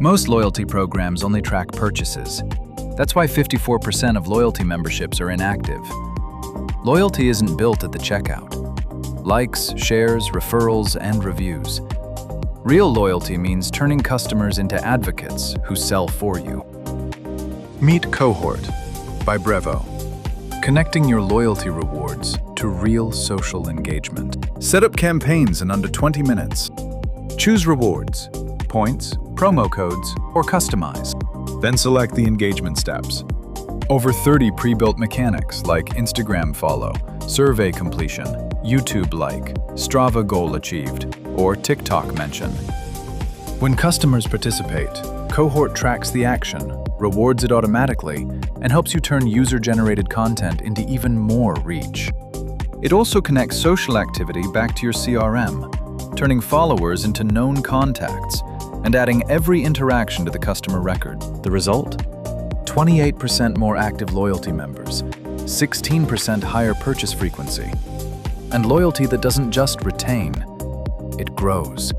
Most loyalty programs only track purchases. That's why 54% of loyalty memberships are inactive. Loyalty isn't built at the checkout. Likes, shares, referrals, and reviews. Real loyalty means turning customers into advocates who sell for you. Meet Cohort by Brevo. Connecting your loyalty rewards to real social engagement. Set up campaigns in under 20 minutes. Choose rewards, points, promo codes, or customize. Then select the engagement steps. Over 30 pre-built mechanics like Instagram follow, survey completion, YouTube like, Strava goal achieved, or TikTok mention. When customers participate, Cohort tracks the action, rewards it automatically, and helps you turn user-generated content into even more reach. It also connects social activity back to your CRM, turning followers into known contacts, and adding every interaction to the customer record. The result? 28% more active loyalty members, 16% higher purchase frequency, and loyalty that doesn't just retain, it grows.